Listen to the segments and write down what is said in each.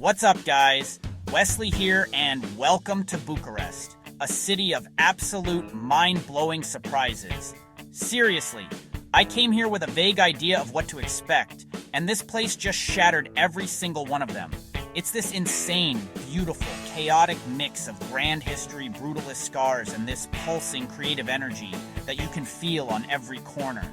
What's up, guys? Wesley here, and welcome to Bucharest, a city of absolute mind-blowing surprises. Seriously, I came here with a vague idea of what to expect, and this place just shattered every single one of them. It's this insane, beautiful, chaotic mix of grand history, brutalist scars, and this pulsing creative energy that you can feel on every corner.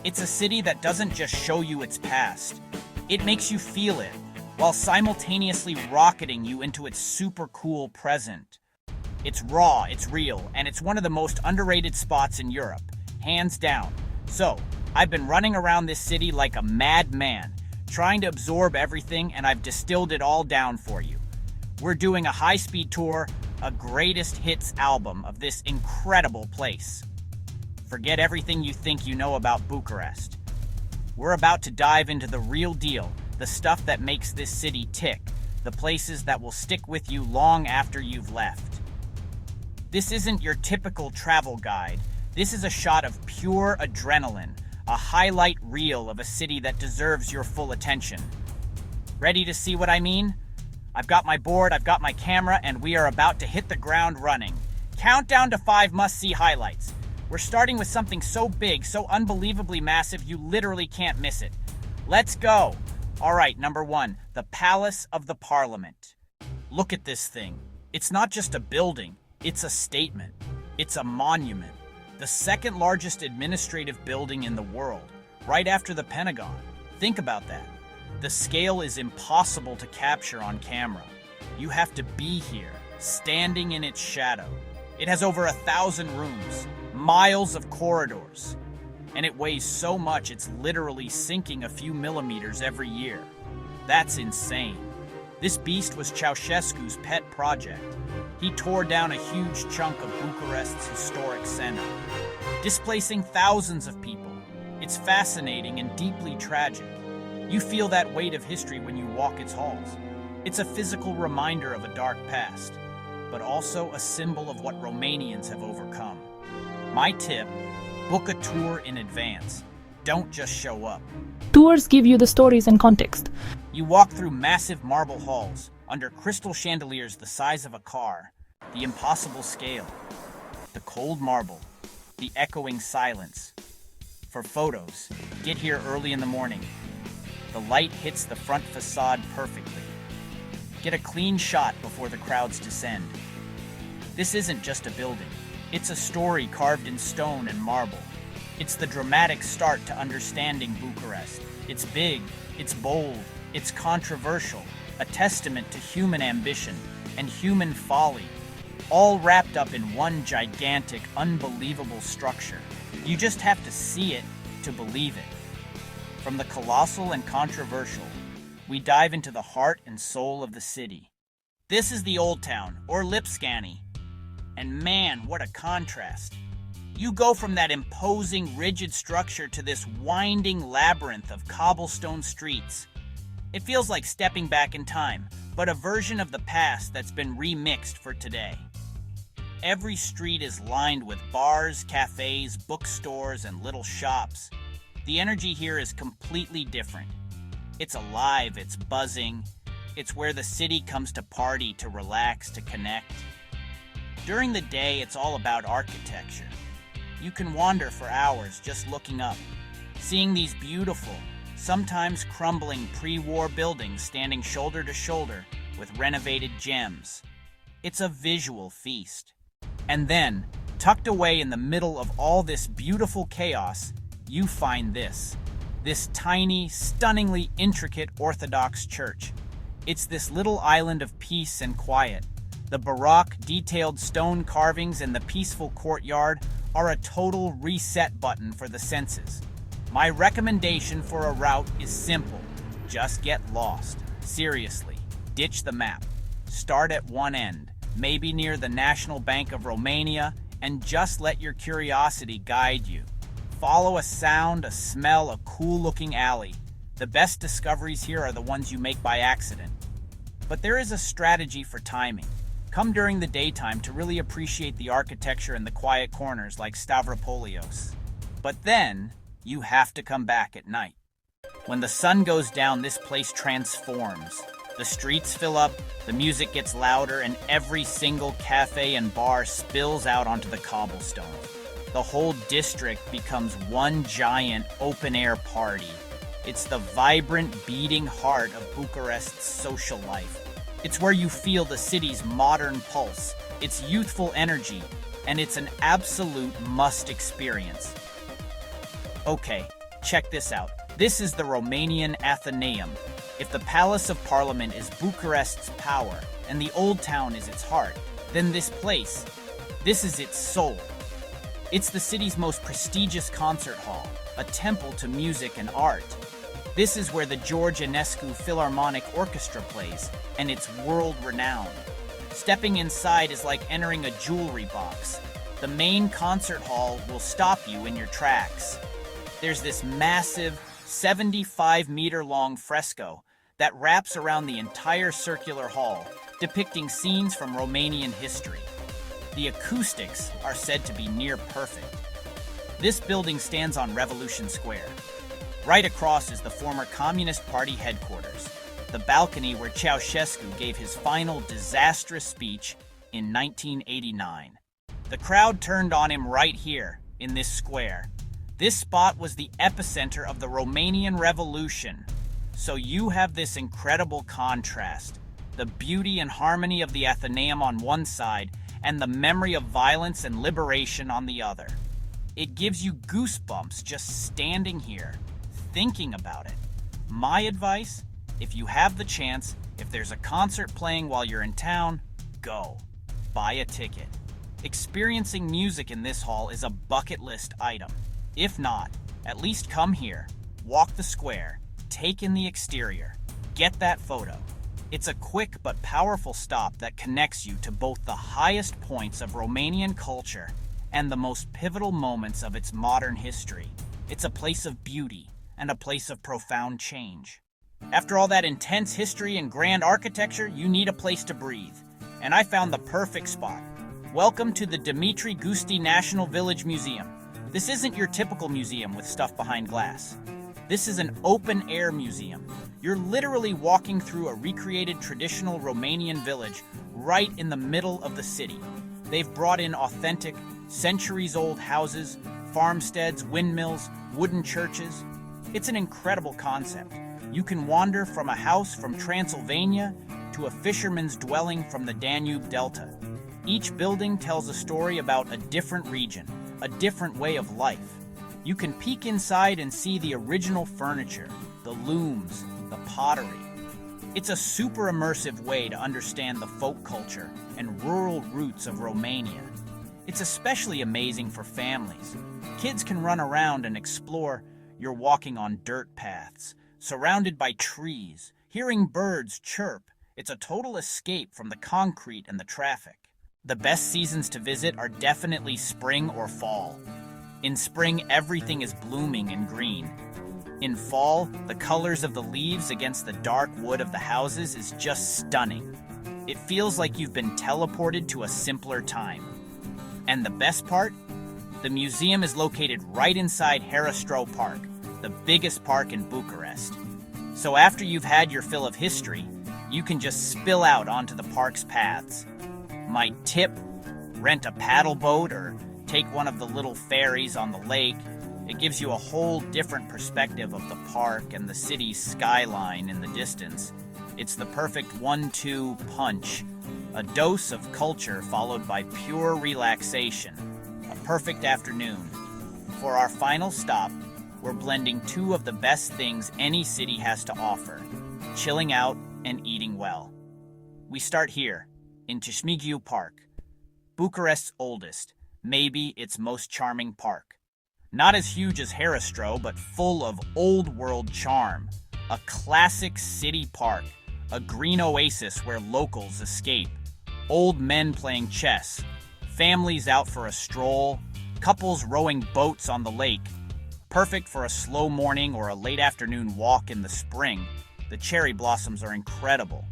It's a city that doesn't just show you its past, it makes you feel it, while simultaneously rocketing you into its super cool present. It's raw, it's real, and it's one of the most underrated spots in Europe, hands down. So, I've been running around this city like a madman, trying to absorb everything, and I've distilled it all down for you. We're doing a high-speed tour, a greatest hits album of this incredible place. Forget everything you think you know about Bucharest. We're about to dive into the real deal, the stuff that makes this city tick, the places that will stick with you long after you've left. This isn't your typical travel guide. This is a shot of pure adrenaline, a highlight reel of a city that deserves your full attention. Ready to see what I mean? I've got my board, I've got my camera, and we are about to hit the ground running. Countdown to 5 must-see highlights. We're starting with something so big, so unbelievably massive, you literally can't miss it. Let's go! Alright, number 1, the Palace of the Parliament. Look at this thing. It's not just a building, it's a statement. It's a monument. The second largest administrative building in the world, right after the Pentagon. Think about that. The scale is impossible to capture on camera. You have to be here, standing in its shadow. It has over 1,000 rooms, miles of corridors, and it weighs so much it's literally sinking a few millimeters every year. That's insane. This beast was Ceausescu's pet project. He tore down a huge chunk of Bucharest's historic center, displacing thousands of people. It's fascinating and deeply tragic. You feel that weight of history when you walk its halls. It's a physical reminder of a dark past, but also a symbol of what Romanians have overcome. My tip: book a tour in advance. Don't just show up. Tours give you the stories and context. You walk through massive marble halls, under crystal chandeliers the size of a car, the impossible scale, the cold marble, the echoing silence. For photos, get here early in the morning. The light hits the front facade perfectly. Get a clean shot before the crowds descend. This isn't just a building. It's a story carved in stone and marble. It's the dramatic start to understanding Bucharest. It's big, it's bold, it's controversial, a testament to human ambition and human folly, all wrapped up in one gigantic, unbelievable structure. You just have to see it to believe it. From the colossal and controversial, we dive into the heart and soul of the city. This is the Old Town, or Lipscani. And man, what a contrast. You go from that imposing, rigid structure to this winding labyrinth of cobblestone streets. It feels like stepping back in time, but a version of the past that's been remixed for today. Every street is lined with bars, cafes, bookstores, and little shops. The energy here is completely different. It's alive, it's buzzing. It's where the city comes to party, to relax, to connect. During the day, it's all about architecture. You can wander for hours just looking up, seeing these beautiful, sometimes crumbling pre-war buildings standing shoulder to shoulder with renovated gems. It's a visual feast. And then, tucked away in the middle of all this beautiful chaos, you find this tiny, stunningly intricate Orthodox church. It's this little island of peace and quiet. The Baroque, detailed stone carvings and the peaceful courtyard are a total reset button for the senses. My recommendation for a route is simple. Just get lost. Seriously, ditch the map. Start at one end, maybe near the National Bank of Romania, and just let your curiosity guide you. Follow a sound, a smell, a cool-looking alley. The best discoveries here are the ones you make by accident. But there is a strategy for timing. Come during the daytime to really appreciate the architecture and the quiet corners like Stavropolios. But then, you have to come back at night. When the sun goes down, this place transforms. The streets fill up, the music gets louder, and every single cafe and bar spills out onto the cobblestones. The whole district becomes one giant open-air party. It's the vibrant, beating heart of Bucharest's social life. It's where you feel the city's modern pulse, its youthful energy, and it's an absolute must experience. Okay, check this out. This is the Romanian Athenaeum. If the Palace of Parliament is Bucharest's power and the Old Town is its heart, then this is its soul. It's the city's most prestigious concert hall, a temple to music and art. This is where the George Enescu Philharmonic Orchestra plays, and it's world-renowned. Stepping inside is like entering a jewelry box. The main concert hall will stop you in your tracks. There's this massive, 75-meter-long fresco that wraps around the entire circular hall, depicting scenes from Romanian history. The acoustics are said to be near perfect. This building stands on Revolution Square. Right across is the former Communist Party headquarters, the balcony where Ceausescu gave his final disastrous speech in 1989. The crowd turned on him right here, in this square. This spot was the epicenter of the Romanian Revolution. So you have this incredible contrast, the beauty and harmony of the Athenaeum on one side and the memory of violence and liberation on the other. It gives you goosebumps just standing here, thinking about it. My advice, if you have the chance, if there's a concert playing while you're in town, go. Buy a ticket. Experiencing music in this hall is a bucket list item. If not, at least come here, walk the square, take in the exterior, get that photo. It's a quick but powerful stop that connects you to both the highest points of Romanian culture and the most pivotal moments of its modern history. It's a place of beauty and a place of profound change. After all that intense history and grand architecture, you need a place to breathe. And I found the perfect spot. Welcome to the Dumitru Gusti National Village Museum. This isn't your typical museum with stuff behind glass. This is an open-air museum. You're literally walking through a recreated traditional Romanian village right in the middle of the city. They've brought in authentic, centuries-old houses, farmsteads, windmills, wooden churches. It's an incredible concept. You can wander from a house from Transylvania to a fisherman's dwelling from the Danube Delta. Each building tells a story about a different region, a different way of life. You can peek inside and see the original furniture, the looms, the pottery. It's a super immersive way to understand the folk culture and rural roots of Romania. It's especially amazing for families. Kids can run around and explore. You're walking on dirt paths, surrounded by trees, hearing birds chirp. It's a total escape from the concrete and the traffic. The best seasons to visit are definitely spring or fall. In spring, everything is blooming and green. In fall, the colors of the leaves against the dark wood of the houses is just stunning. It feels like you've been teleported to a simpler time. And the best part? The museum is located right inside Herăstrău Park, the biggest park in Bucharest. So after you've had your fill of history, you can just spill out onto the park's paths. My tip, rent a paddle boat or take one of the little ferries on the lake. It gives you a whole different perspective of the park and the city's skyline in the distance. It's the perfect 1-2 punch, a dose of culture followed by pure relaxation, a perfect afternoon. For our final stop, we're blending two of the best things any city has to offer, chilling out and eating well. We start here, in Târgu Park, Bucharest's oldest, maybe its most charming park. Not as huge as Herăstrău, but full of old-world charm. A classic city park, a green oasis where locals escape. Old men playing chess, families out for a stroll, couples rowing boats on the lake. Perfect for a slow morning or a late afternoon walk in the spring. The cherry blossoms are incredible.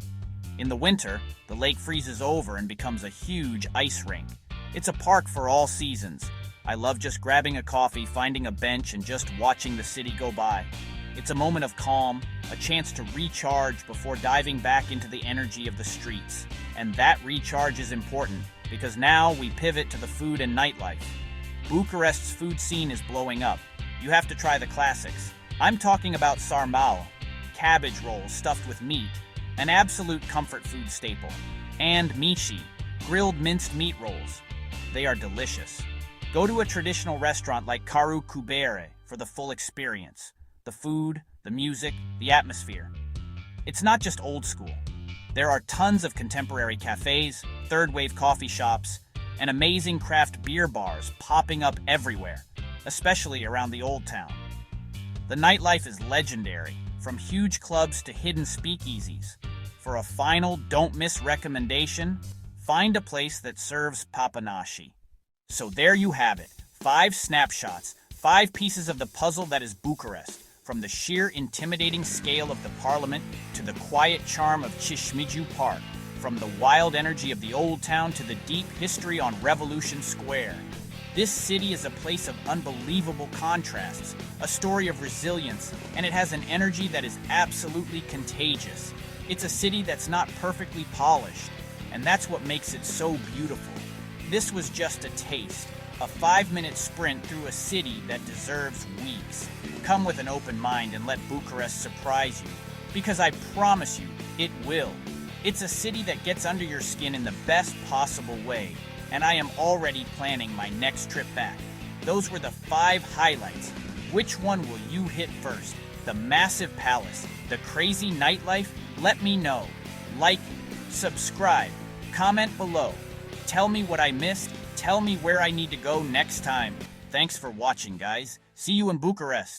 In the winter, the lake freezes over and becomes a huge ice rink. It's a park for all seasons. I love just grabbing a coffee, finding a bench, and just watching the city go by. It's a moment of calm, a chance to recharge before diving back into the energy of the streets. And that recharge is important, because now we pivot to the food and nightlife. Bucharest's food scene is blowing up. You have to try the classics. I'm talking about sarmale, cabbage rolls stuffed with meat, an absolute comfort food staple, and mishi, grilled minced meat rolls. They are delicious. Go to a traditional restaurant like Karu Kubere for the full experience. The food, the music, the atmosphere. It's not just old school. There are tons of contemporary cafes, third-wave coffee shops, and amazing craft beer bars popping up everywhere, especially around the Old Town. The nightlife is legendary, from huge clubs to hidden speakeasies. For a final don't-miss recommendation, find a place that serves papanashi. So there you have it, 5 snapshots, 5 pieces of the puzzle that is Bucharest. From the sheer intimidating scale of the parliament to the quiet charm of Cismigiu Park, from the wild energy of the Old Town to the deep history on Revolution Square. This city is a place of unbelievable contrasts, a story of resilience, and it has an energy that is absolutely contagious. It's a city that's not perfectly polished, and that's what makes it so beautiful. This was just a taste, a 5-minute sprint through a city that deserves weeks. Come with an open mind and let Bucharest surprise you, because I promise you, it will. It's a city that gets under your skin in the best possible way, and I am already planning my next trip back. Those were the 5 highlights. Which one will you hit first? The massive palace, the crazy nightlife? Let me know. Like, subscribe, comment below. Tell me what I missed. Tell me where I need to go next time. Thanks for watching, guys. See you in Bucharest.